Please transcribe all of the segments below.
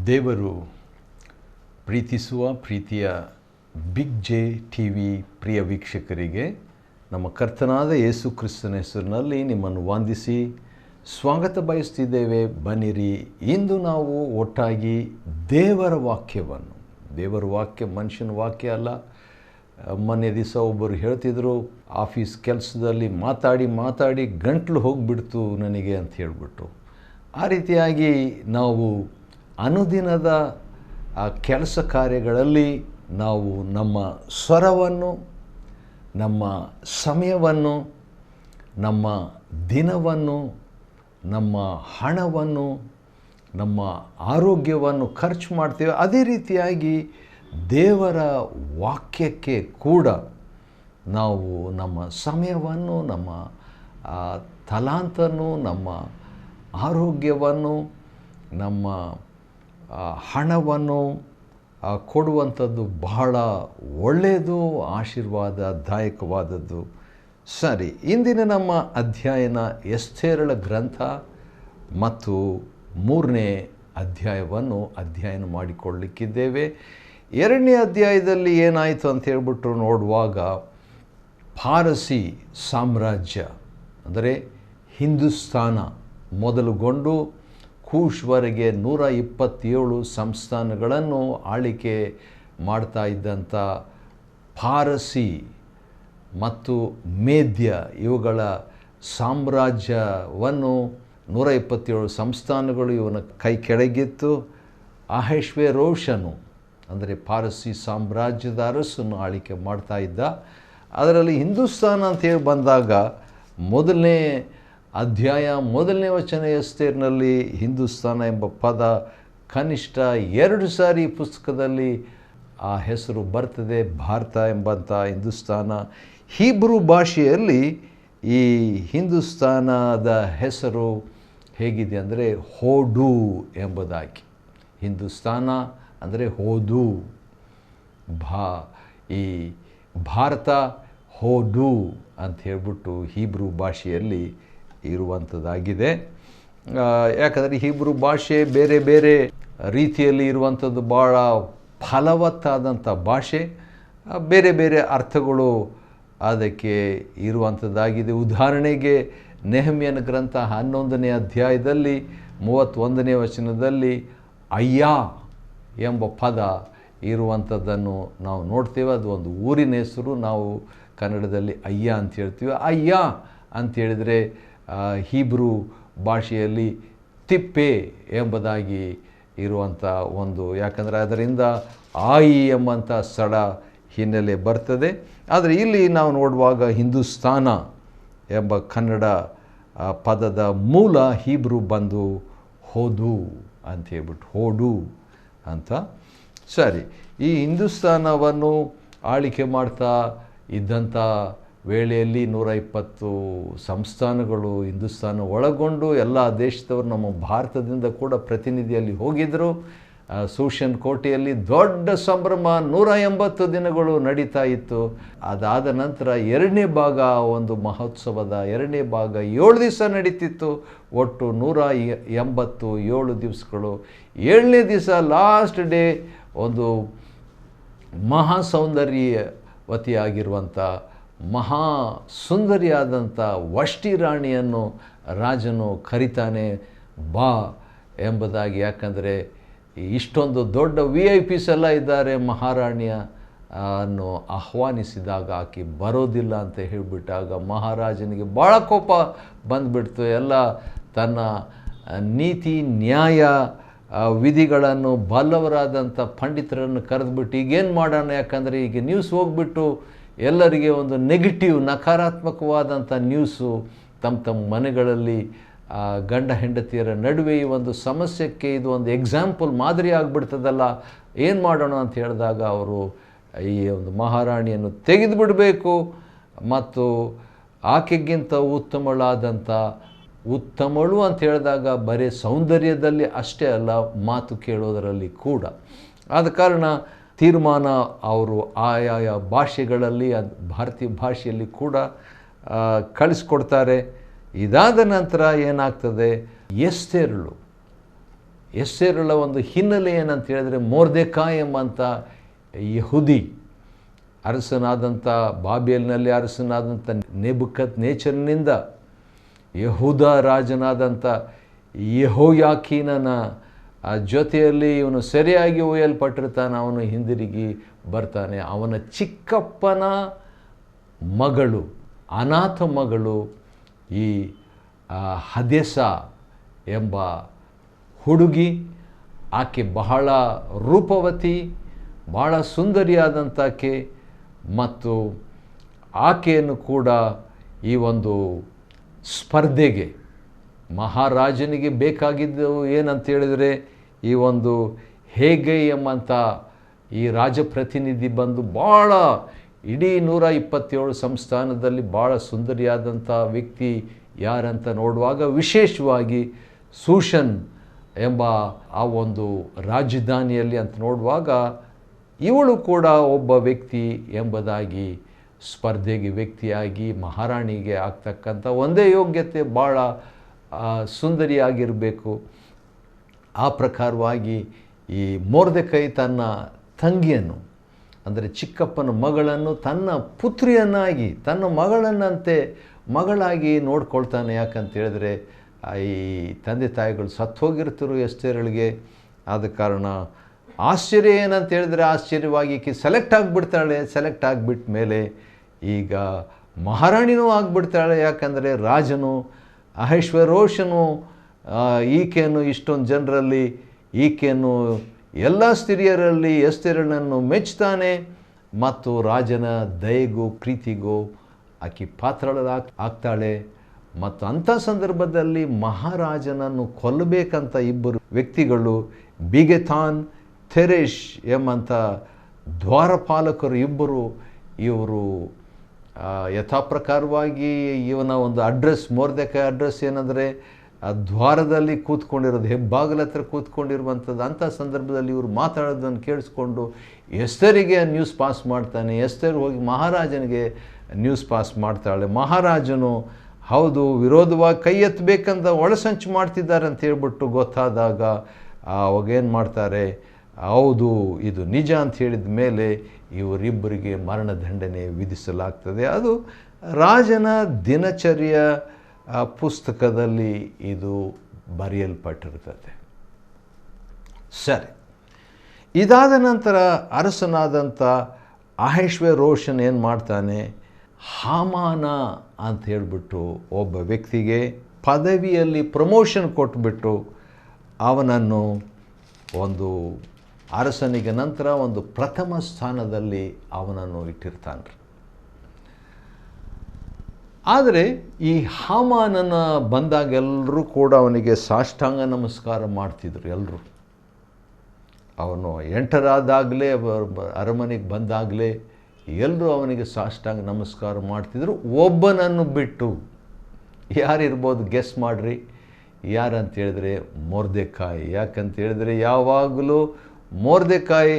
ದೇವರು ಪ್ರೀತಿಸುವ ಪ್ರೀತಿಯ ಬಿಗ್ ಜೆ ಟಿ ವಿ ಪ್ರಿಯ ವೀಕ್ಷಕರಿಗೆ ನಮ್ಮ ಕರ್ತನಾದ ಯೇಸು ಕ್ರಿಸ್ತನ ಹೆಸರಿನಲ್ಲಿ ನಿಮ್ಮನ್ನು ವಂದಿಸಿ ಸ್ವಾಗತ ಬಯಸ್ತಿದ್ದೇವೆ. ಬನ್ನಿರಿ, ಇಂದು ನಾವು ಒಟ್ಟಾಗಿ ದೇವರ ವಾಕ್ಯ ಮನುಷ್ಯನ ವಾಕ್ಯ ಅಲ್ಲ. ಮೊನ್ನೆ ದಿವಸ ಒಬ್ಬರು ಹೇಳ್ತಿದ್ರು, ಆಫೀಸ್ ಕೆಲಸದಲ್ಲಿ ಮಾತಾಡಿ ಗಂಟ್ಲು ಹೋಗಿಬಿಡ್ತು ನನಗೆ ಅಂತ ಹೇಳಿಬಿಟ್ಟು. ಆ ರೀತಿಯಾಗಿ ನಾವು ಅನುದಿನದ ಕೆಲಸ ಕಾರ್ಯಗಳಲ್ಲಿ ನಾವು ನಮ್ಮ ಸ್ವರವನ್ನು, ನಮ್ಮ ಸಮಯವನ್ನು, ನಮ್ಮ ದಿನವನ್ನು, ನಮ್ಮ ಹಣವನ್ನು, ನಮ್ಮ ಆರೋಗ್ಯವನ್ನು ಖರ್ಚು ಮಾಡ್ತೇವೆ. ಅದೇ ರೀತಿಯಾಗಿ ದೇವರ ವಾಕ್ಯಕ್ಕೆ ಕೂಡ ನಾವು ನಮ್ಮ ಸಮಯವನ್ನು, ನಮ್ಮ ತಲಾಂತನ್ನು, ನಮ್ಮ ಆರೋಗ್ಯವನ್ನು, ನಮ್ಮ ಹಣವನ್ನು ಕೊಡುವಂಥದ್ದು ಬಹಳ ಒಳ್ಳೆಯದು, ಆಶೀರ್ವಾದದಾಯಕವಾದದ್ದು. ಸರಿ, ಇಂದಿನ ನಮ್ಮ ಅಧ್ಯಯನ ಎಸ್ತೇರಳ ಗ್ರಂಥ ಮತ್ತು 3ನೇ ಅಧ್ಯಾಯವನ್ನು ಅಧ್ಯಯನ ಮಾಡಿಕೊಳ್ಳಲಿಕ್ಕಿದ್ದೇವೆ. 2ನೇ ಅಧ್ಯಾಯದಲ್ಲಿ ಏನಾಯಿತು ಅಂತ ಹೇಳ್ಬಿಟ್ಟು ನೋಡುವಾಗ, ಪಾರಸಿ ಸಾಮ್ರಾಜ್ಯ ಅಂದರೆ ಹಿಂದೂಸ್ತಾನ ಮೊದಲುಗೊಂಡು ಕೂಶ್ವರೆಗೆ 127 ಸಂಸ್ಥಾನಗಳನ್ನು ಆಳಿಕೆ ಮಾಡ್ತಾ ಇದ್ದಂಥ ಪಾರಸಿ ಮತ್ತು ಮೇದ್ಯ ಇವುಗಳ ಸಾಮ್ರಾಜ್ಯವನ್ನು 127 ಸಂಸ್ಥಾನಗಳು ಇವನ ಕೈ ಕೆಳಗಿತ್ತು. ಅಹಷ್ವೇರೋಷನು ಅಂದರೆ ಪಾರಸಿ ಸಾಮ್ರಾಜ್ಯದ ಅರಸನ್ನು ಆಳಿಕೆ ಮಾಡ್ತಾ ಇದ್ದ. ಅದರಲ್ಲಿ ಹಿಂದೂಸ್ತಾನ ಅಂತೇಳಿ ಬಂದಾಗ ಮೊದಲನೇ ಅಧ್ಯಾಯ 1ನೇ ವಚನ ಎಸ್ತೇರಿನಲ್ಲಿ ಹಿಂದೂಸ್ತಾನ ಎಂಬ ಪದ ಕನಿಷ್ಠ 2 ಸಾರಿ ಪುಸ್ತಕದಲ್ಲಿ ಆ ಹೆಸರು ಬರ್ತದೆ. ಭಾರತ ಎಂಬಂಥ ಹಿಂದೂಸ್ತಾನ. ಹೀಬ್ರೂ ಭಾಷೆಯಲ್ಲಿ ಈ ಹಿಂದೂಸ್ತಾನದ ಹೆಸರು ಹೇಗಿದೆ ಅಂದರೆ ಹೋಡು ಎಂಬುದಾಗಿ. ಹಿಂದೂಸ್ತಾನ ಅಂದರೆ ಹೋದು, ಈ ಭಾರತ ಹೋಡು ಅಂತ ಹೇಳ್ಬಿಟ್ಟು ಹೀಬ್ರೂ ಭಾಷೆಯಲ್ಲಿ ಇರುವಂಥದ್ದಾಗಿದೆ. ಯಾಕಂದರೆ ಹೀಬ್ರೂ ಭಾಷೆ ಬೇರೆ ಬೇರೆ ರೀತಿಯಲ್ಲಿ ಇರುವಂಥದ್ದು, ಭಾಳ ಫಲವತ್ತಾದಂಥ ಭಾಷೆ, ಬೇರೆ ಬೇರೆ ಅರ್ಥಗಳು ಅದಕ್ಕೆ ಇರುವಂಥದ್ದಾಗಿದೆ. ಉದಾಹರಣೆಗೆ ನೆಹಮ್ಯನ ಗ್ರಂಥ 11ನೇ ಅಧ್ಯಾಯದಲ್ಲಿ 31ನೇ ವಚನದಲ್ಲಿ ಅಯ್ಯ ಎಂಬ ಪದ ಇರುವಂಥದ್ದನ್ನು ನಾವು ನೋಡ್ತೇವೆ. ಅದು ಒಂದು ಊರಿನ ಹೆಸರು. ನಾವು ಕನ್ನಡದಲ್ಲಿ ಅಯ್ಯ ಅಂತ ಹೇಳ್ತೀವಿ. ಅಯ್ಯ ಅಂತೇಳಿದರೆ ಹೀಬ್ರೂ ಭಾಷೆಯಲ್ಲಿ ತಿಪ್ಪೆ ಎಂಬುದಾಗಿ ಇರುವಂಥ ಒಂದು, ಯಾಕಂದರೆ ಅದರಿಂದ ಆಯಿ ಎಂಬಂಥ ಸ್ಥಳ ಹಿನ್ನೆಲೆ ಬರ್ತದೆ. ಆದರೆ ಇಲ್ಲಿ ನಾವು ನೋಡುವಾಗ ಹಿಂದೂಸ್ತಾನ ಎಂಬ ಕನ್ನಡ ಪದದ ಮೂಲ ಹೀಬ್ರೂ ಬಂದು ಹೋದು ಅಂತ ಹೇಳ್ಬಿಟ್ಟು, ಹೋಡು ಅಂತ. ಸರಿ, ಈ ಹಿಂದೂಸ್ತಾನವನ್ನು ಆಳಿಕೆ ಮಾಡ್ತಾ ಇದ್ದಂಥ ವೇಳೆಯಲ್ಲಿ 120 ಸಂಸ್ಥಾನಗಳು ಹಿಂದೂಸ್ತಾನ ಒಳಗೊಂಡು ಎಲ್ಲ ದೇಶದವರು ನಮ್ಮ ಭಾರತದಿಂದ ಕೂಡ ಪ್ರತಿನಿಧಿಯಲ್ಲಿ ಹೋಗಿದ್ದರು. ಸೂಷನ್ ಕೋಟೆಯಲ್ಲಿ ದೊಡ್ಡ ಸಂಭ್ರಮ 180 ದಿನಗಳು ನಡೀತಾ ಇತ್ತು. ಅದಾದ ನಂತರ 2ನೇ ಭಾಗ, ಒಂದು ಮಹೋತ್ಸವದ 2ನೇ ಭಾಗ 7 ದಿವಸ ನಡೀತಿತ್ತು. ಒಟ್ಟು 187 ದಿವಸಗಳು. 7ನೇ ದಿವಸ ಲಾಸ್ಟ್ ಡೇ ಒಂದು ಮಹಾ ಸೌಂದರ್ಯವತಿಯಾಗಿರುವಂಥ ಮಹಾ ಸುಂದರಿಯಾದಂಥ ವಷ್ಟಿ ರಾಣಿಯನ್ನು ರಾಜನು ಕರಿತಾನೆ, ಬಾ ಎಂಬುದಾಗಿ. ಯಾಕಂದರೆ ಇಷ್ಟೊಂದು ದೊಡ್ಡ VIP ಎಲ್ಲ ಇದ್ದಾರೆ, ಮಹಾರಾಣಿಯ ಅನ್ನು ಆಹ್ವಾನಿಸಿದಾಗ ಆಕೆ ಬರೋದಿಲ್ಲ ಅಂತ ಹೇಳಿಬಿಟ್ಟಾಗ ಮಹಾರಾಜನಿಗೆ ಭಾಳ ಕೋಪ ಬಂದುಬಿಡ್ತು. ಎಲ್ಲ ತನ್ನ ನೀತಿ ನ್ಯಾಯ ವಿಧಿಗಳನ್ನು ಬಲ್ಲವರಾದಂಥ ಪಂಡಿತರನ್ನು ಕರೆದುಬಿಟ್ಟು ಈಗೇನು ಮಾಡೋಣ, ಯಾಕಂದರೆ ಈಗ ನ್ಯೂಸ್ ಹೋಗ್ಬಿಟ್ಟು ಎಲ್ಲರಿಗೆ ಒಂದು ನೆಗೆಟಿವ್, ನಕಾರಾತ್ಮಕವಾದಂಥ ನ್ಯೂಸು ತಮ್ಮ ಮನೆಗಳಲ್ಲಿ ಗಂಡ ಹೆಂಡತಿಯರ ನಡುವೆ ಈ ಒಂದು ಸಮಸ್ಯೆಗೆ ಇದು ಒಂದು ಎಕ್ಸಾಂಪಲ್, ಮಾದರಿ ಆಗಿಬಿಡ್ತದಲ್ಲ, ಏನು ಮಾಡೋಣ ಅಂತ ಹೇಳಿದಾಗ ಅವರು ಈ ಒಂದು ಮಹಾರಾಣಿಯನ್ನು ತೆಗೆದುಬಿಡಬೇಕು ಮತ್ತು ಆಕೆಗಿಂತ ಉತ್ತಮಳು ಅಂತ ಹೇಳಿದಾಗ ಬರೀ ಸೌಂದರ್ಯದಲ್ಲಿ ಅಷ್ಟೇ ಅಲ್ಲ, ಮಾತು ಕೇಳೋದರಲ್ಲಿ ಕೂಡ. ಆದ ಕಾರಣ ತೀರ್ಮಾನ ಅವರು ಆಯಾಯ ಭಾಷೆಗಳಲ್ಲಿ, ಭಾರತೀಯ ಭಾಷೆಯಲ್ಲಿ ಕೂಡ ಕಳಿಸ್ಕೊಡ್ತಾರೆ. ಇದಾದ ನಂತರ ಏನಾಗ್ತದೆ, ಎಸ್ತೇರಳು ಎಸ್ತೇರಳ ಒಂದು ಹಿನ್ನೆಲೆ ಏನಂತ ಹೇಳಿದ್ರೆ, ಮೊರ್ದೆಕಾಯ್ ಎಂಬಂಥ ಯಹೂದಿ ಅರಸನಾದಂಥ, ಬಾಬೆಲಿನಲ್ಲಿ ಅರಸನಾದಂಥ ನೆಬೂಕದ್ನೆಚ್ಚರನಿಂದ ಯಹೂದ ರಾಜನಾದಂಥ ಯೆಹೋಯಾಕೀನನ ಜೊತೆಯಲ್ಲಿ ಇವನು ಸರಿಯಾಗಿ ಒಯ್ಯಲ್ಪಟ್ಟಿರ್ತಾನೆ. ಅವನು ಹಿಂದಿರುಗಿ ಬರ್ತಾನೆ. ಅವನ ಚಿಕ್ಕಪ್ಪನ ಮಗಳು, ಅನಾಥ ಮಗಳು, ಈ ಹದೆಸ ಎಂಬ ಹುಡುಗಿ. ಆಕೆ ಬಹಳ ರೂಪವತಿ, ಬಹಳ ಸುಂದರಿಯಾದಂತಾಕೆ. ಮತ್ತು ಆಕೆಯನ್ನು ಕೂಡ ಈ ಒಂದು ಸ್ಪರ್ಧೆಗೆ, ಮಹಾರಾಜನಿಗೆ ಬೇಕಾಗಿದ್ದು ಏನಂತ ಹೇಳಿದರೆ, ಈ ಒಂದು ಹೇಗೈ ಎಂಬಂಥ ಈ ರಾಜಪ್ರತಿನಿಧಿ ಬಂದು ಭಾಳ ಇಡೀ 127 ಸಂಸ್ಥಾನದಲ್ಲಿ ಭಾಳ ಸುಂದರಿಯಾದಂಥ ವ್ಯಕ್ತಿ ಯಾರಂತ ನೋಡುವಾಗ, ವಿಶೇಷವಾಗಿ ಸೂಷನ್ ಎಂಬ ಆ ಒಂದು ರಾಜಧಾನಿಯಲ್ಲಿ ಅಂತ ನೋಡುವಾಗ ಇವಳು ಕೂಡ ಒಬ್ಬ ವ್ಯಕ್ತಿ ಎಂಬುದಾಗಿ, ಸ್ಪರ್ಧೆಗೆ ವ್ಯಕ್ತಿಯಾಗಿ ಮಹಾರಾಣಿಗೆ ಆಗ್ತಕ್ಕಂಥ ಒಂದೇ ಯೋಗ್ಯತೆ, ಭಾಳ ಸುಂದರಿಯಾಗಿರಬೇಕು. ಆ ಪ್ರಕಾರವಾಗಿ ಈ ಮೊರ್ದೆಕೈ ತನ್ನ ತಂಗಿಯನ್ನು, ಅಂದರೆ ಚಿಕ್ಕಪ್ಪನ ಮಗಳನ್ನು ತನ್ನ ಪುತ್ರಿಯನ್ನಾಗಿ, ತನ್ನ ಮಗಳಾಗಿ ನೋಡ್ಕೊಳ್ತಾನೆ. ಯಾಕಂತ ಹೇಳಿದ್ರೆ ಈ ತಂದೆ ತಾಯಿಗಳು ಸತ್ತು ಹೋಗಿರ್ತಾರೆ ಎಸ್ತೇರಳಿಗೆ. ಆದ ಕಾರಣ ಆಶ್ಚರ್ಯ ಏನಂತ ಹೇಳಿದ್ರೆ, ಆಶ್ಚರ್ಯವಾಗಿ ಈಕೆ ಸೆಲೆಕ್ಟ್ ಆಗಿಬಿಡ್ತಾಳೆ. ಸೆಲೆಕ್ಟ್ ಆಗಿಬಿಟ್ಟ ಮೇಲೆ ಈಗ ಮಹಾರಾಣಿನೂ ಆಗಿಬಿಡ್ತಾಳೆ. ಯಾಕಂದರೆ ರಾಜನು ಅಹಷ್ವೇರೋಷನು ಈಕೆಯನ್ನು ಇಷ್ಟೊಂದು ಜನರಲ್ಲಿ, ಈಕೆಯನ್ನು ಎಲ್ಲ ಸ್ತ್ರೀಯರಲ್ಲಿ ಎಸ್ತೇರಳನ್ನು ಮೆಚ್ಚುತ್ತಾನೆ. ಮತ್ತು ರಾಜನ ದಯೆಗೂ ಪ್ರೀತಿಗೂ ಆಕೆ ಪಾತ್ರಳಾಗ್ತಾಳೆ. ಮತ್ತು ಅಂಥ ಸಂದರ್ಭದಲ್ಲಿ ಮಹಾರಾಜನನ್ನು ಕೊಲ್ಲಬೇಕಂತ ಇಬ್ಬರು ವ್ಯಕ್ತಿಗಳು, ಬಿಗೆತಾನ್, ಥೆರೆಷ್ ಎಂಬಂಥ ದ್ವಾರಪಾಲಕರು ಇಬ್ಬರು, ಇವರು ಯಥಾಪ್ರಕಾರವಾಗಿ ಇವನ ಒಂದು ಅಡ್ರೆಸ್, ಮೊರ್ದೆಕಾಯ್ ಅಡ್ರೆಸ್ ಏನಂದರೆ ದ್ವಾರದಲ್ಲಿ ಕೂತ್ಕೊಂಡಿರೋದು, ಹೆಬ್ಬಾಗಲ ಹತ್ರ ಕೂತ್ಕೊಂಡಿರುವಂಥದ್ದು. ಅಂಥ ಸಂದರ್ಭದಲ್ಲಿ ಇವರು ಮಾತಾಡೋದನ್ನು ಕೇಳಿಸ್ಕೊಂಡು ಎಸ್ತೇರಿಗೆ ನ್ಯೂಸ್ ಪಾಸ್ ಮಾಡ್ತಾನೆ. ಎಸ್ತೇರ್ ಹೋಗಿ ಮಹಾರಾಜನಿಗೆ ನ್ಯೂಸ್ ಪಾಸ್ ಮಾಡ್ತಾಳೆ. ಮಹಾರಾಜನು ಹೌದು ವಿರೋಧವಾಗಿ ಕೈ ಎತ್ತಬೇಕಂತ ಒಳಸಂಚು ಮಾಡ್ತಿದ್ದಾರೆ ಅಂತ ಹೇಳ್ಬಿಟ್ಟು ಗೊತ್ತಾದಾಗ ಅವಾಗೇನು ಮಾಡ್ತಾರೆ, ಹೌದು ಇದು ನಿಜ ಅಂತ ಹೇಳಿದ ಮೇಲೆ ಇವರಿಬ್ಬರಿಗೆ ಮರಣದಂಡನೆ ವಿಧಿಸಲಾಗ್ತದೆ. ಅದು ರಾಜನ ದಿನಚರ್ಯ ಪುಸ್ತಕದಲ್ಲಿ ಇದು ಬರೆಯಲ್ಪಟ್ಟಿರ್ತದೆ. ಸರಿ, ಇದಾದ ನಂತರ ಅರಸನಾದಂಥ ಅಹಷ್ವೇರೋಷನ್ ಏನು ಮಾಡ್ತಾನೆ, ಹಾಮಾನ ಅಂತ ಹೇಳಿಬಿಟ್ಟು ಒಬ್ಬ ವ್ಯಕ್ತಿಗೆ ಪದವಿಯಲ್ಲಿ ಪ್ರಮೋಷನ್ ಕೊಟ್ಬಿಟ್ಟು ಅವನನ್ನು ಒಂದು ಅರಸನಿಗೆ ನಂತರ ಒಂದು ಪ್ರಥಮ ಸ್ಥಾನದಲ್ಲಿ ಅವನನ್ನು ಇಟ್ಟಿರ್ತಾನೆ. ಆದರೆ ಈ ಹಾಮಾನನ ಬಂದಾಗ ಎಲ್ಲರೂ ಕೂಡ ಅವನಿಗೆ ಸಾಷ್ಟಾಂಗ ನಮಸ್ಕಾರ ಮಾಡ್ತಿದ್ರು. ಎಲ್ಲರೂ ಅವನು ಎಂಟರಾದಾಗಲೇ, ಅರಮನೆಗೆ ಬಂದಾಗಲೇ ಎಲ್ಲರೂ ಅವನಿಗೆ ಸಾಷ್ಟಾಂಗ ನಮಸ್ಕಾರ ಮಾಡ್ತಿದ್ರು, ಒಬ್ಬನನ್ನು ಬಿಟ್ಟು. ಯಾರಿರ್ಬೋದು ಗೆಸ್ ಮಾಡಿರಿ, ಯಾರಂತ ಹೇಳಿದ್ರೆ ಮೊರ್ದೆಕಾಯ್. ಯಾಕಂತ ಹೇಳಿದ್ರೆ ಯಾವಾಗಲೂ ಮೊರ್ದೆಕಾಯ್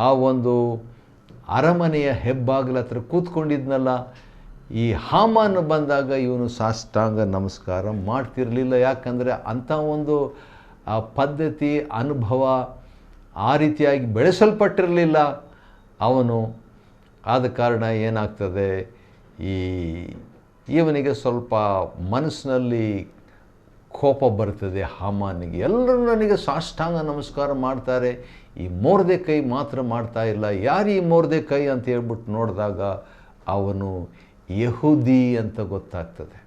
ಆ ಒಂದು ಅರಮನೆಯ ಹೆಬ್ಬಾಗಲ ಹತ್ರ ಕೂತ್ಕೊಂಡಿದ್ನಲ್ಲ, ಈ ಹಾಮಾನ ಬಂದಾಗ ಇವನು ಸಾಷ್ಟಾಂಗ ನಮಸ್ಕಾರ ಮಾಡ್ತಿರಲಿಲ್ಲ. ಯಾಕಂದರೆ ಅಂಥ ಒಂದು ಪದ್ಧತಿ, ಅನುಭವ ಆ ರೀತಿಯಾಗಿ ಬೆಳೆಸಲ್ಪಟ್ಟಿರಲಿಲ್ಲ ಅವನು. ಆದ ಕಾರಣ ಏನಾಗ್ತದೆ, ಇವನಿಗೆ ಸ್ವಲ್ಪ ಮನಸ್ಸಿನಲ್ಲಿ ಕೋಪ ಬರ್ತದೆ ಹಾಮಾನಿಗೆ. ಎಲ್ಲರೂ ನನಗೆ ಸಾಷ್ಟಾಂಗ ನಮಸ್ಕಾರ ಮಾಡ್ತಾರೆ, ಈ ಮೊರ್ದೆಕಾಯ್ ಮಾತ್ರ ಮಾಡ್ತಾ ಇಲ್ಲ. ಯಾರು ಈ ಮೊರ್ದೆಕಾಯ್ ಅಂತ ಹೇಳ್ಬಿಟ್ಟು ನೋಡಿದಾಗ ಅವನು ಯಹೂದಿ ಅಂತ ಗೊತ್ತಾಗ್ತದೆ.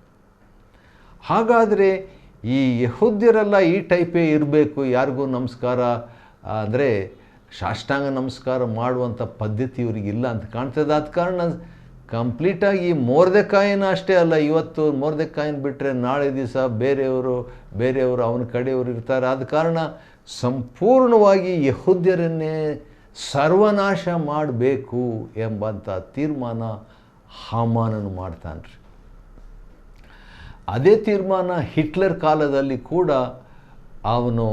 ಹಾಗಾದರೆ ಈ ಯಹೂದ್ಯರೆಲ್ಲ ಈ ಟೈಪೇ ಇರಬೇಕು, ಯಾರಿಗೂ ನಮಸ್ಕಾರ ಅಂದರೆ ಸಾಷ್ಟಾಂಗ ನಮಸ್ಕಾರ ಮಾಡುವಂಥ ಪದ್ಧತಿ ಇವರಿಗಿಲ್ಲ ಅಂತ ಕಾಣ್ತದೆ. ಆದ ಕಾರಣ ಕಂಪ್ಲೀಟಾಗಿ ಈ ಮೊರ್ದೆಕಾಯಿನ ಅಷ್ಟೇ ಅಲ್ಲ, ಇವತ್ತು ಮೊರ್ದೆಕಾಯಿನ ಬಿಟ್ಟರೆ ನಾಳೆ ದಿವಸ ಬೇರೆಯವರು ಅವನ ಕಡೆಯವರು ಇರ್ತಾರೆ. ಆದ ಕಾರಣ ಸಂಪೂರ್ಣವಾಗಿ ಯಹೂದ್ಯರನ್ನೇ ಸರ್ವನಾಶ ಮಾಡಬೇಕು ಎಂಬಂಥ ತೀರ್ಮಾನ ಹಾಮಾನನು ಮಾಡ್ತಾನೆ ರೀ. ಅದೇ ತೀರ್ಮಾನ ಹಿಟ್ಲರ್ ಕಾಲದಲ್ಲಿ ಕೂಡ ಅವನು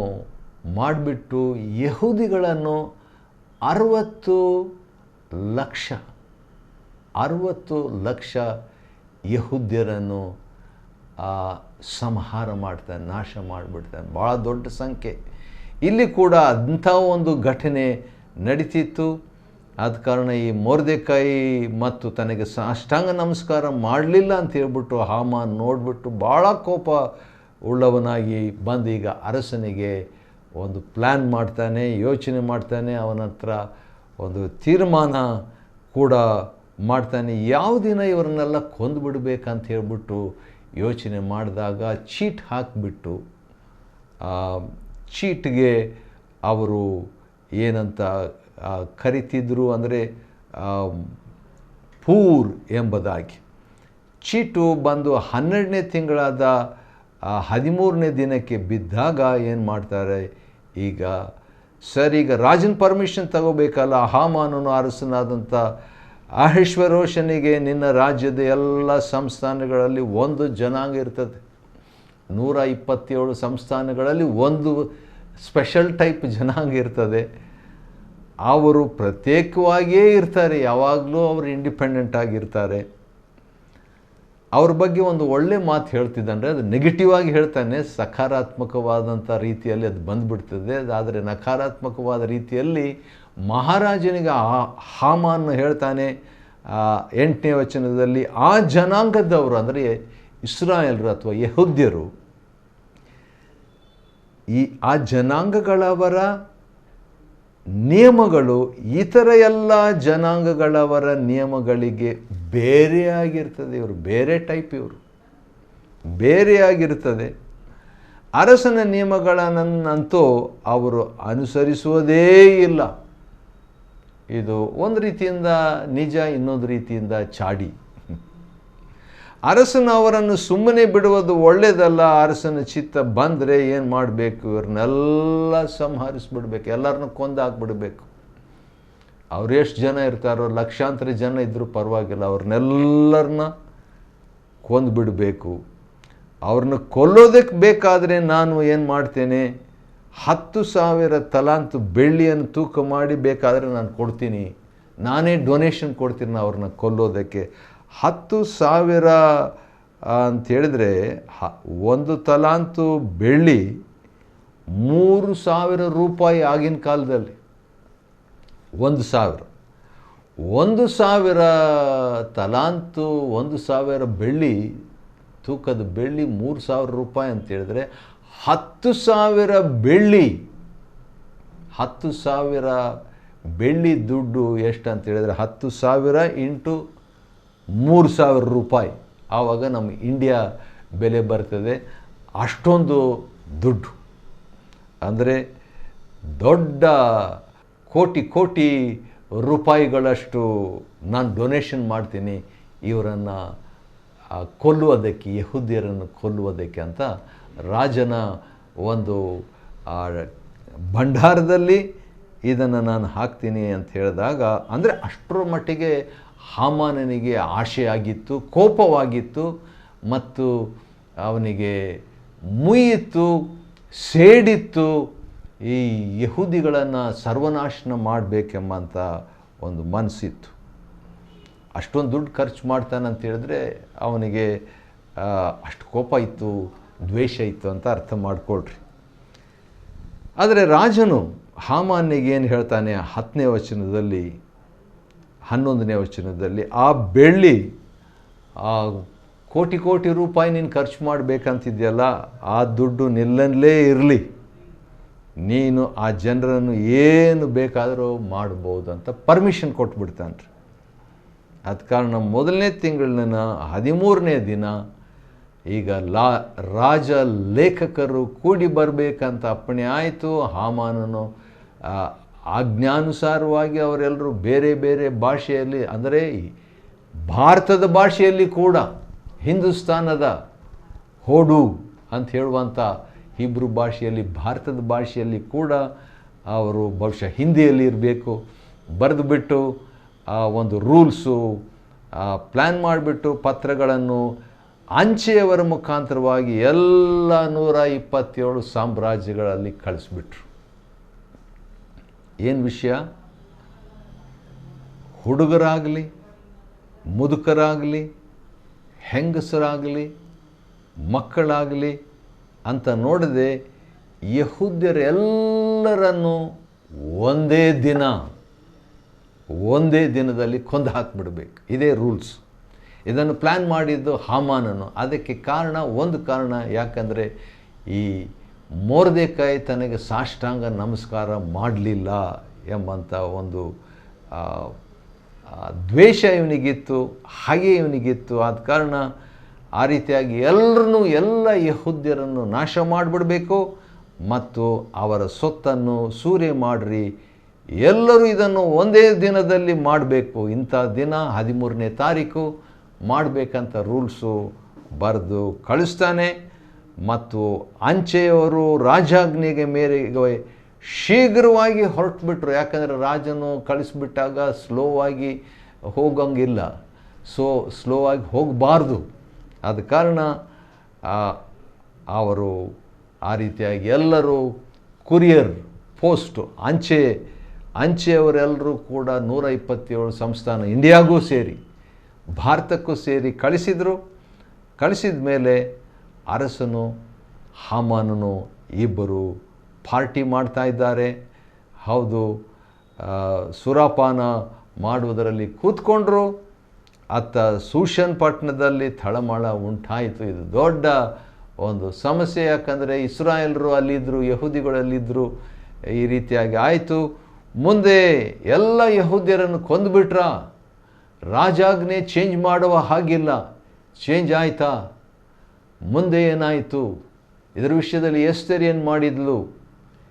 ಮಾಡಿಬಿಟ್ಟು ಯಹೂದಿಗಳನ್ನು 60 ಲಕ್ಷ ಯಹೂದ್ಯರನ್ನು ಸಂಹಾರ ಮಾಡ್ತಾನೆ, ನಾಶ ಮಾಡಿಬಿಡ್ತಾನೆ. ಭಾಳ ದೊಡ್ಡ ಸಂಖ್ಯೆ. ಇಲ್ಲಿ ಕೂಡ ಅಂಥ ಒಂದು ಘಟನೆ ನಡೀತಿತ್ತು. ಆದ ಕಾರಣ ಈ ಮೊರ್ದೆಕಾಯಿ ಮತ್ತು ತನಗೆ ಸಾಷ್ಟಾಂಗ ನಮಸ್ಕಾರ ಮಾಡಲಿಲ್ಲ ಅಂತ ಹೇಳ್ಬಿಟ್ಟು ಹಾಮಾನ್ ನೋಡಿಬಿಟ್ಟು ಭಾಳ ಕೋಪ ಉಳ್ಳವನಾಗಿ ಬಂದು ಈಗ ಅರಸನಿಗೆ ಒಂದು ಪ್ಲ್ಯಾನ್ ಮಾಡ್ತಾನೆ, ಯೋಚನೆ ಮಾಡ್ತಾನೆ, ಅವನ ಹತ್ರ ಒಂದು ತೀರ್ಮಾನ ಕೂಡ ಮಾಡ್ತಾನೆ. ಯಾವ ದಿನ ಇವರನ್ನೆಲ್ಲ ಕೊಂದುಬಿಡ್ಬೇಕಂತ ಹೇಳ್ಬಿಟ್ಟು ಯೋಚನೆ ಮಾಡಿದಾಗ ಚೀಟ್ ಹಾಕಿಬಿಟ್ಟು, ಚೀಟ್ಗೆ ಅವರು ಏನಂತ ಕರಿತಿದ್ರು ಅಂದರೆ ಪೂರ್ ಎಂಬುದಾಗಿ. ಚೀಟು ಬಂದು 12ನೇ ತಿಂಗಳಾದ 13ನೇ ದಿನಕ್ಕೆ ಬಿದ್ದಾಗ ಏನು ಮಾಡ್ತಾರೆ, ಈಗ ಈಗ ರಾಜನ ಪರ್ಮಿಷನ್ ತಗೋಬೇಕಲ್ಲ. ಹಾಮಾನನು ಅರಸನಾದಂಥ ಅಹಷ್ವೇರೋಷನಿಗೆ ನಿನ್ನ ರಾಜ್ಯದ ಎಲ್ಲ ಸಂಸ್ಥಾನಗಳಲ್ಲಿ ಒಂದು ಜನಾಂಗ ಇರ್ತದೆ. 127 ಸಂಸ್ಥಾನಗಳಲ್ಲಿ ಒಂದು ಸ್ಪೆಷಲ್ ಟೈಪ್ ಜನಾಂಗ ಇರ್ತದೆ. ಅವರು ಪ್ರತ್ಯೇಕವಾಗಿಯೇ ಇರ್ತಾರೆ, ಯಾವಾಗಲೂ ಅವರು ಇಂಡಿಪೆಂಡೆಂಟ್ ಆಗಿರ್ತಾರೆ. ಅವ್ರ ಬಗ್ಗೆ ಒಂದು ಒಳ್ಳೆ ಮಾತು ಹೇಳ್ತಿದ್ದಂದರೆ ಅದು ನೆಗೆಟಿವ್ ಆಗಿ ಹೇಳ್ತಾನೆ, ಸಕಾರಾತ್ಮಕವಾದಂಥ ರೀತಿಯಲ್ಲಿ ಅದು ಬಂದುಬಿಡ್ತದೆ. ಆದರೆ ನಕಾರಾತ್ಮಕವಾದ ರೀತಿಯಲ್ಲಿ ಮಹಾರಾಜನಿಗೆ ಹಾಮಾನ್ ಹೇಳ್ತಾನೆ 8ನೇ ವಚನದಲ್ಲಿ, ಆ ಜನಾಂಗದವರು ಅಂದರೆ ಇಸ್ರಾಯೇಲರು ಅಥವಾ ಯೆಹೂದ್ಯರು ಆ ಜನಾಂಗಗಳವರ ನಿಯಮಗಳು ಇತರ ಎಲ್ಲ ಜನಾಂಗಗಳವರ ನಿಯಮಗಳಿಗೆ ಬೇರೆಯಾಗಿರ್ತದೆ. ಇವರು ಬೇರೆ ಟೈಪ್, ಇವರು ಬೇರೆಯಾಗಿರ್ತದೆ. ಅರಸನ ನಿಯಮಗಳನ್ನಂತೂ ಅವರು ಅನುಸರಿಸುವುದೇ ಇಲ್ಲ. ಇದು ಒಂದು ರೀತಿಯಿಂದ ನಿಜ, ಇನ್ನೊಂದು ರೀತಿಯಿಂದ ಚಾಡಿ. ಅರಸನ ಅವರನ್ನು ಸುಮ್ಮನೆ ಬಿಡುವುದು ಒಳ್ಳೆಯದಲ್ಲ. ಅರಸನ ಚಿತ್ತ ಬಂದರೆ ಏನು ಮಾಡಬೇಕು, ಇವ್ರನ್ನೆಲ್ಲ ಸಂಹರಿಸ್ಬಿಡ್ಬೇಕು, ಎಲ್ಲರನ್ನೂ ಕೊಂದಾಕ್ಬಿಡ್ಬೇಕು. ಅವ್ರು ಎಷ್ಟು ಜನ ಇರ್ತಾರೋ, ಲಕ್ಷಾಂತರ ಜನ ಇದ್ದರೂ ಪರವಾಗಿಲ್ಲ, ಅವ್ರನ್ನೆಲ್ಲರನ್ನ ಕೊಂದುಬಿಡಬೇಕು. ಅವ್ರನ್ನ ಕೊಲ್ಲೋದಕ್ಕೆ ಬೇಕಾದರೆ ನಾನು ಏನು ಮಾಡ್ತೇನೆ, 10,000 ತಲಾಂತು ಬೆಳ್ಳಿಯನ್ನು ತೂಕ ಮಾಡಿ ಬೇಕಾದರೆ ನಾನು ಕೊಡ್ತೀನಿ, ನಾನೇ ಡೊನೇಷನ್ ಕೊಡ್ತೀನಿ ಅವ್ರನ್ನ ಕೊಲ್ಲೋದಕ್ಕೆ. 10,000 ಅಂಥೇಳಿದ್ರೆ 1 ತಲಾಂತು ಬೆಳ್ಳಿ 3,000 ರೂಪಾಯಿ ಆಗಿನ ಕಾಲದಲ್ಲಿ. 1,000 ತಲಾಂತು 1,000 ಬೆಳ್ಳಿ, ತೂಕದ ಬೆಳ್ಳಿ 3,000 ರೂಪಾಯಿ ಅಂತೇಳಿದ್ರೆ 10,000 ಬೆಳ್ಳಿ, 10,000 ಬೆಳ್ಳಿ ದುಡ್ಡು ಎಷ್ಟು ಅಂತೇಳಿದ್ರೆ 10,000 ಇಂಟು 3,000 ರೂಪಾಯಿ. ಆವಾಗ ನಮ್ಮ ಇಂಡಿಯಾ ಬೆಲೆ ಬರ್ತದೆ. ಅಷ್ಟೊಂದು ದುಡ್ಡು ಅಂದರೆ ದೊಡ್ಡ ಕೋಟಿ ಕೋಟಿ ರೂಪಾಯಿಗಳಷ್ಟು ನಾನು ಡೊನೇಷನ್ ಮಾಡ್ತೀನಿ ಇವರನ್ನು ಕೊಲ್ಲುವುದಕ್ಕೆ, ಯೆಹೂದ್ಯರನ್ನು ಕೊಲ್ಲುವುದಕ್ಕೆ ಅಂತ ರಾಜನ ಒಂದು ಭಂಡಾರದಲ್ಲಿ ಇದನ್ನು ನಾನು ಹಾಕ್ತೀನಿ ಅಂತ ಹೇಳಿದಾಗ, ಅಂದರೆ ಅಷ್ಟರ ಮಟ್ಟಿಗೆ ಹಾಮಾನನಿಗೆ ಆಶೆ ಆಗಿತ್ತು, ಕೋಪವಾಗಿತ್ತು ಮತ್ತು ಅವನಿಗೆ ಮುಯ್ಯಿತ್ತು, ಸೇಡಿತ್ತು. ಈ ಯಹೂದಿಗಳನ್ನು ಸರ್ವನಾಶನ ಮಾಡಬೇಕೆಂಬಂಥ ಒಂದು ಮನಸ್ಸಿತ್ತು. ಅಷ್ಟೊಂದು ದುಡ್ಡು ಖರ್ಚು ಮಾಡ್ತಾನಂತ ಹೇಳಿದ್ರೆ ಅವನಿಗೆ ಅಷ್ಟು ಕೋಪ ಇತ್ತು, ದ್ವೇಷ ಇತ್ತು ಅಂತ ಅರ್ಥ ಮಾಡಿಕೊಳ್ರಿ. ಆದರೆ ರಾಜನು ಹಾಮಾನಿಗೆ ಏನು ಹೇಳ್ತಾನೆ 10ನೇ ವಚನದಲ್ಲಿ 11ನೇ ವಚನದಲ್ಲಿ, ಆ ಬೆಳ್ಳಿ ಕೋಟಿ ಕೋಟಿ ರೂಪಾಯಿ ನೀನು ಖರ್ಚು ಮಾಡಬೇಕಂತಿದೆಯಲ್ಲ, ಆ ದುಡ್ಡು ನಿಲ್ಲಲೇ ಇರಲಿ, ನೀನು ಆ ಜನರನ್ನು ಏನು ಬೇಕಾದರೂ ಮಾಡ್ಬೋದು ಅಂತ ಪರ್ಮಿಷನ್ ಕೊಟ್ಬಿಡ್ತಾನೆ ರೀ. ಅದ ಕಾರಣ 1ನೇ ತಿಂಗಳಿನ 13ನೇ ದಿನ ಈಗ ರಾಜ ಲೇಖಕರು ಕೂಡಿ ಬರಬೇಕಂತ ಅಪ್ಪಣೆ ಆಯಿತು. ಹಾಮಾನನು ಆಜ್ಞಾನುಸಾರವಾಗಿ ಅವರೆಲ್ಲರೂ ಬೇರೆ ಬೇರೆ ಭಾಷೆಯಲ್ಲಿ, ಅಂದರೆ ಭಾರತದ ಭಾಷೆಯಲ್ಲಿ ಕೂಡ, ಹಿಂದೂಸ್ತಾನದ ಹೋಡು ಅಂತ ಹೇಳುವಂಥ ಹಿಬ್ರು ಭಾಷೆಯಲ್ಲಿ, ಭಾರತದ ಭಾಷೆಯಲ್ಲಿ ಕೂಡ ಅವರು ಬಹುಶಃ ಹಿಂದಿಯಲ್ಲಿ ಇರಬೇಕು, ಬರೆದುಬಿಟ್ಟು ಒಂದು ರೂಲ್ಸು ಪ್ಲ್ಯಾನ್ ಮಾಡಿಬಿಟ್ಟು ಪತ್ರಗಳನ್ನು ಅಂಚೆಯವರ ಮುಖಾಂತರವಾಗಿ ಎಲ್ಲ 127 ಸಾಮ್ರಾಜ್ಯಗಳಲ್ಲಿ ಕಳಿಸ್ಬಿಟ್ರು. ಏನು ವಿಷಯ, ಹುಡುಗರಾಗಲಿ, ಮುದುಕರಾಗಲಿ, ಹೆಂಗಸರಾಗಲಿ, ಮಕ್ಕಳಾಗಲಿ ಅಂತ ನೋಡದೆ ಯಹೂದ್ಯರೆಲ್ಲ ಎಲ್ಲರನ್ನು ಒಂದೇ ದಿನದಲ್ಲಿ ಕೊಂದು ಹಾಕಿಬಿಡ್ಬೇಕು. ಇದೇ ರೂಲ್ಸ್. ಇದನ್ನು ಪ್ಲ್ಯಾನ್ ಮಾಡಿದ್ದು ಹಾಮಾನನು. ಅದಕ್ಕೆ ಒಂದು ಕಾರಣ ಯಾಕಂದರೆ ಈ ಮೊರ್ದೆಕೈ ತನಗೆ ಸಾಷ್ಟಾಂಗ ನಮಸ್ಕಾರ ಮಾಡಲಿಲ್ಲ ಎಂಬಂಥ ಒಂದು ದ್ವೇಷ ಇವನಿಗಿತ್ತು, ಹಾಗೆ ಇವನಿಗಿತ್ತು. ಆದ ಕಾರಣ ಆ ರೀತಿಯಾಗಿ ಎಲ್ಲ ಯಹೂದ್ಯರನ್ನು ನಾಶ ಮಾಡಿಬಿಡಬೇಕು ಮತ್ತು ಅವರ ಸೊತ್ತನ್ನು ಸೂರೆ ಮಾಡಿರಿ, ಎಲ್ಲರೂ ಇದನ್ನು ಒಂದೇ ದಿನದಲ್ಲಿ ಮಾಡಬೇಕು, ಇಂಥ ದಿನ 13ನೇ ತಾರೀಕು ಮಾಡಬೇಕಂತ ರೂಲ್ಸು ಬರೆದು ಕಳಿಸ್ತಾನೆ. ಮತ್ತು ಅಂಚೆಯವರು ರಾಜಾಜ್ಞೆಗೆ ಮೇರೆಗೆ ಶೀಘ್ರವಾಗಿ ಹೊರಟುಬಿಟ್ರು. ಯಾಕಂದರೆ ರಾಜನು ಕಳಿಸ್ಬಿಟ್ಟಾಗ ಸ್ಲೋವಾಗಿ ಹೋಗಂಗಿಲ್ಲ, ಸ್ಲೋ ಆಗಿ ಹೋಗಬಾರ್ದು. ಆದ ಕಾರಣ ಅವರು ಆ ರೀತಿಯಾಗಿ ಎಲ್ಲರೂ ಕುರಿಯರ್ ಪೋಸ್ಟು ಅಂಚೆಯವರೆಲ್ಲರೂ ಕೂಡ 127 ಸಂಸ್ಥಾನ ಇಂಡಿಯಾಗೂ ಸೇರಿ ಭಾರತಕ್ಕೂ ಸೇರಿ ಕಳಿಸಿದ ಮೇಲೆ ಅರಸನು ಹಾಮಾನನು ಇಬ್ಬರು ಪಾರ್ಟಿ ಮಾಡ್ತಾ ಇದ್ದಾರೆ. ಹೌದು, ಸುರಾಪಾನ ಮಾಡುವುದರಲ್ಲಿ ಕೂತ್ಕೊಂಡ್ರು. ಅತ್ತ ಸೂಷನ್ ಪಟ್ಟಣದಲ್ಲಿ ತಳಮಳ ಉಂಟಾಯಿತು. ಇದು ದೊಡ್ಡ ಒಂದು ಸಮಸ್ಯೆ. ಯಾಕಂದರೆ ಇಸ್ರಾಯೇಲರು ಅಲ್ಲಿದ್ದರು, ಯಹೂದಿಗಳಲ್ಲಿದ್ದರು. ಈ ರೀತಿಯಾಗಿ ಆಯಿತು. ಮುಂದೆ ಎಲ್ಲ ಯಹೂದ್ಯರನ್ನು ಕೊಂದುಬಿಟ್ರ. ರಾಜಾಜ್ಞೆ ಚೇಂಜ್ ಮಾಡುವ ಹಾಗಿಲ್ಲ. ಚೇಂಜ್ ಆಯಿತಾ? ಮುಂದೆ ಏನಾಯಿತು? ಇದರ ವಿಷಯದಲ್ಲಿ ಎಸ್ತೇರ್ ಏನು ಮಾಡಿದ್ಲು?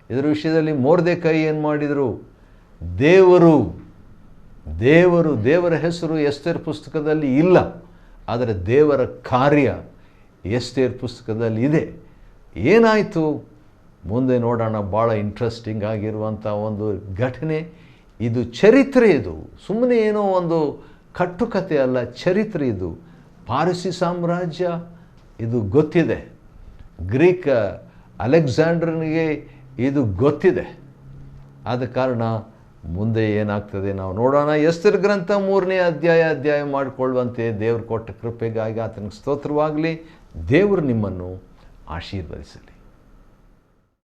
ಇದರ ವಿಷಯದಲ್ಲಿ ಮೊರ್ದೆಕೈ ಏನು ಮಾಡಿದರು? ದೇವರ ಹೆಸರು ಎಸ್ತೇರ್ ಪುಸ್ತಕದಲ್ಲಿ ಇಲ್ಲ, ಆದರೆ ದೇವರ ಕಾರ್ಯ ಎಸ್ತೇರ್ ಪುಸ್ತಕದಲ್ಲಿ ಇದೆ. ಏನಾಯಿತು ಮುಂದೆ ನೋಡೋಣ. ಭಾಳ ಇಂಟ್ರೆಸ್ಟಿಂಗ್ ಆಗಿರುವಂಥ ಒಂದು ಘಟನೆ ಇದು. ಚರಿತ್ರೆ ಇದು, ಸುಮ್ಮನೆ ಏನೋ ಒಂದು ಕಟ್ಟುಕತೆ ಅಲ್ಲ, ಚರಿತ್ರೆ ಇದು. ಪಾರಸಿ ಸಾಮ್ರಾಜ್ಯ ಇದು ಗೊತ್ತಿದೆ, ಗ್ರೀಕ್ ಅಲೆಕ್ಸಾಂಡರ್ನಿಗೆ ಇದು ಗೊತ್ತಿದೆ. ಆದ ಕಾರಣ ಮುಂದೆ ಏನಾಗ್ತದೆ ನಾವು ನೋಡೋಣ. ಎಸ್ತೇರ್ ಗ್ರಂಥ 3ನೇ ಅಧ್ಯಾಯ ಮಾಡಿಕೊಳ್ಳುವಂತೆ ದೇವರು ಕೊಟ್ಟ ಕೃಪೆಗಾಗಿ ಆತನಿಗೆ ಸ್ತೋತ್ರವಾಗಲಿ. ದೇವರು ನಿಮ್ಮನ್ನು ಆಶೀರ್ವದಿಸಲಿ.